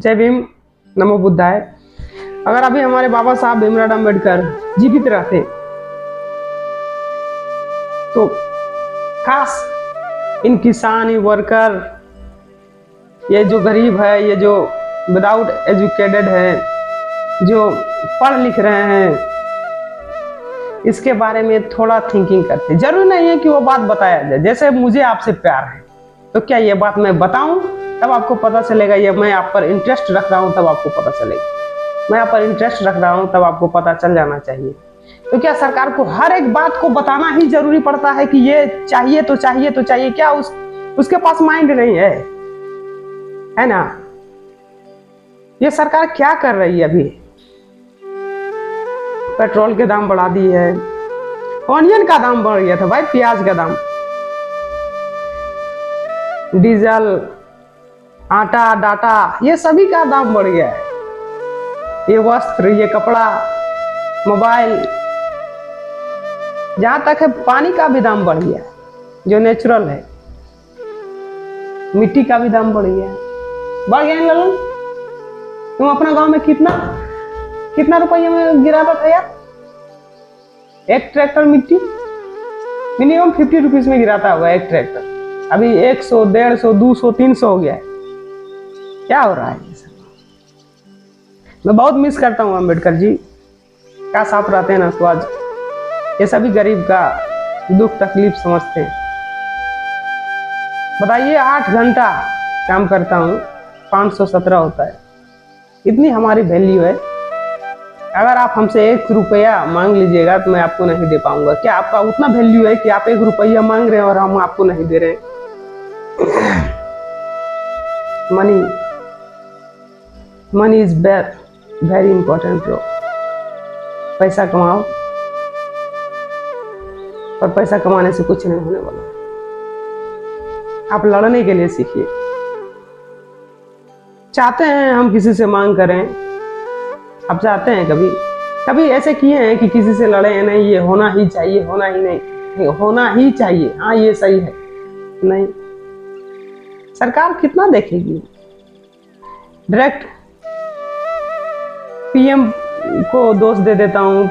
जय भीम, नमो बुद्धाय। अगर अभी हमारे बाबा साहब भीमराव अम्बेडकर जीवित रहते तो काश इन किसान, ये वर्कर, ये जो गरीब है, ये जो विदाउट एजुकेटेड है, जो पढ़ लिख रहे हैं, इसके बारे में थोड़ा थिंकिंग करते। जरूरी नहीं है कि वो बात बताया जाए। जैसे मुझे आपसे प्यार है तो क्या ये बात मैं बताऊं तब आपको पता चलेगा, ये मैं आप पर इंटरेस्ट रख रहा हूं तब आपको पता चलेगा। मैं आप पर इंटरेस्ट रख रहा हूं तब आपको पता चल जाना चाहिए। तो क्या सरकार को हर एक बात को बताना ही जरूरी पड़ता है कि ये चाहिए तो चाहिए तो चाहिए? क्या उसके पास माइंड नहीं है ना? ये सरकार क्या कर रही है? अभी पेट्रोल के दाम बढ़ा दी है, ऑनियन का दाम बढ़ गया था भाई, प्याज का दाम, डीजल, आटा, डाटा, ये सभी का दाम बढ़ गया है। ये वस्त्र, ये कपड़ा, मोबाइल, जहां तक है पानी का भी दाम बढ़ गया है, जो नेचुरल है। मिट्टी का भी दाम बढ़ गया है। बढ़ गया है ललन? तुम अपना गांव में कितना रुपये में गिराता था यार? एक ट्रैक्टर मिट्टी मिनिमम 50 रुपीज में गिराता होगा एक ट्रैक्टर। अभी 100, 150, 200, 300 हो गया है। क्या हो रहा है ये सब? मैं बहुत मिस करता हूँ अम्बेडकर जी। क्या साफ रहते हैं ना तो आज ये सभी गरीब का दुख तकलीफ समझते हैं। बताइए, 8 घंटा काम करता हूँ, 517 होता है। इतनी हमारी वैल्यू है। अगर आप हमसे 1 रुपया मांग लीजिएगा तो मैं आपको नहीं दे पाऊंगा। क्या आपका उतना वैल्यू है कि आप 1 रुपया मांग रहे हैं और हम आपको नहीं दे रहे हैं? Money is very important bro. पैसा कमाओ, और पैसा कमाने से कुछ नहीं होने वाला। आप लड़ने के लिए सीखिए। चाहते हैं हम किसी से मांग करें? आप चाहते हैं कभी ऐसे किए हैं कि किसी से लड़े? नहीं, ये होना ही चाहिए, होना ही नहीं, होना ही चाहिए, हाँ ये सही है। नहीं, सरकार कितना देखेगी? डायरेक्ट पीएम को दोष दे देता हूं।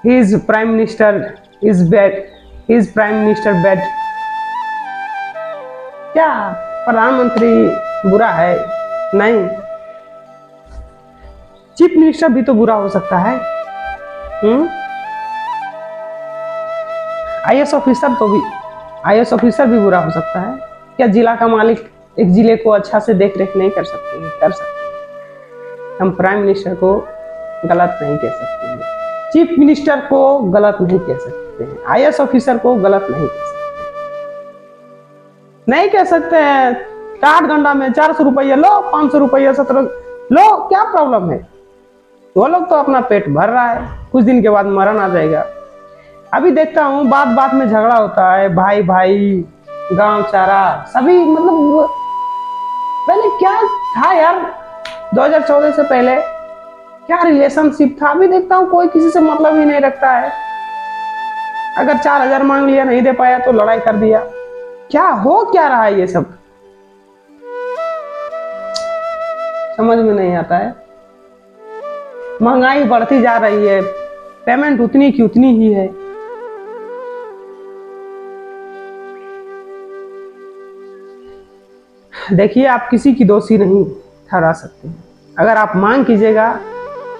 His prime minister is bad. His prime minister bad. क्या प्रधानमंत्री बुरा है? नहीं, चीफ मिनिस्टर भी तो बुरा हो सकता है। आईएएस ऑफिसर भी बुरा हो सकता है। क्या जिला का मालिक एक जिले को अच्छा से देख रेख नहीं कर सकते हैं? कर सकते हैं। हम प्राइम मिनिस्टर को गलत नहीं कह सकते हैं, चीफ मिनिस्टर को गलत नहीं कह सकते हैं, आईएएस ऑफिसर को गलत नहीं कह सकते हैं। 8 घंटा में 400 रुपया लो, 500 रुपया 17 लो, क्या प्रॉब्लम है? वो लोग तो अपना पेट भर रहा है, कुछ दिन के बाद मरण आ जाएगा। अभी देखता हूँ बात बात में झगड़ा होता है, भाई भाई, गांव चारा, सभी मतलब पहले क्या था यार? 2014 से पहले क्या रिलेशनशिप था? अभी देखता हूँ कोई किसी से मतलब ही नहीं रखता है। अगर 4000 मांग लिया, नहीं दे पाया तो लड़ाई कर दिया। क्या रहा है ये सब? समझ में नहीं आता है। महंगाई बढ़ती जा रही है, पेमेंट उतनी की उतनी ही है। देखिए, आप किसी की दोषी नहीं ठहरा सकते। अगर आप मांग कीजिएगा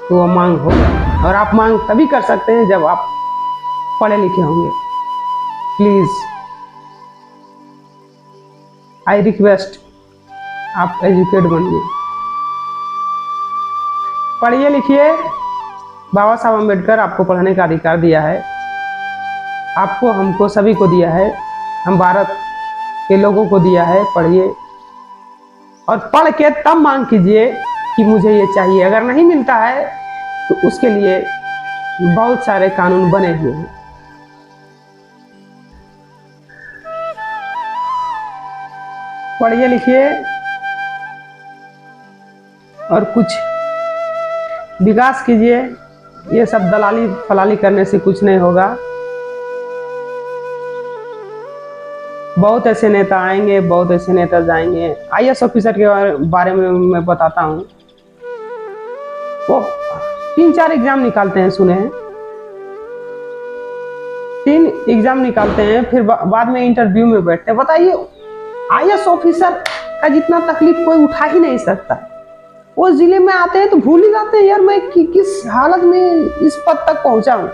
तो वो मांग होगा, और आप मांग तभी कर सकते हैं जब आप पढ़े लिखे होंगे। प्लीज आई रिक्वेस्ट, आप एजुकेट बनिए, पढ़िए लिखिए। बाबा साहब अम्बेडकर आपको पढ़ने का अधिकार दिया है, आपको, हमको, सभी को दिया है। हम भारत के लोगों को दिया है। पढ़िए और पढ़ के तब मांग कीजिए कि मुझे ये चाहिए। अगर नहीं मिलता है तो उसके लिए बहुत सारे कानून बने हुए हैं। पढ़िए लिखिए और कुछ विकास कीजिए। ये सब दलाली फलाली करने से कुछ नहीं होगा। बहुत ऐसे नेता आएंगे, बहुत ऐसे नेता जाएंगे। आईएएस ऑफिसर के बारे में मैं बताता हूँ। वो 3-4 एग्जाम निकालते हैं, सुने हैं, 3 एग्जाम निकालते हैं, फिर बाद में इंटरव्यू में बैठते हैं। बताइए, आईएएस ऑफिसर का जितना तकलीफ कोई उठा ही नहीं सकता। वो जिले में आते हैं तो भूल ही जाते हैं, यार मैं किस हालत में इस पद तक पहुंचा हूं।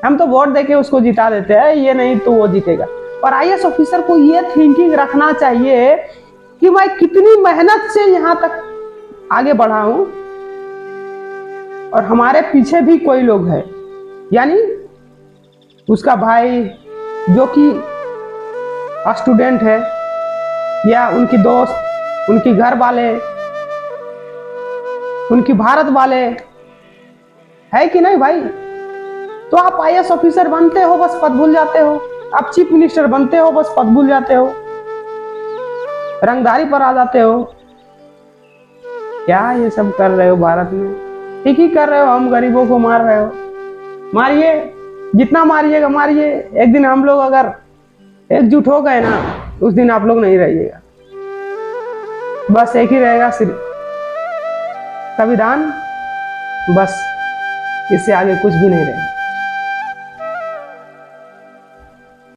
हम तो वोट देके उसको जिता देते हैं, ये नहीं तो वो जीतेगा। पर आईएएस ऑफिसर को ये थिंकिंग रखना चाहिए कि मैं कितनी मेहनत से यहाँ तक आगे बढ़ा हूं, और हमारे पीछे भी कोई लोग हैं, यानी उसका भाई जो कि स्टूडेंट है, या उनकी दोस्त, उनकी घर वाले, उनकी भारत वाले, है कि नहीं भाई? तो आप आईएएस ऑफिसर बनते हो, बस पद भूल जाते हो। आप चीफ मिनिस्टर बनते हो, बस पद भूल जाते हो, रंगदारी पर आ जाते हो। क्या ये सब कर रहे हो भारत में? ठीक ही कर रहे हो, हम गरीबों को मार रहे हो। मारिए, जितना मारिएगा मारिए। एक दिन हम लोग अगर एकजुट हो गए ना, उस दिन आप लोग नहीं रहिएगा। बस एक ही रहेगा, सिर्फ संविधान, बस, इससे आगे कुछ भी नहीं रहेगा।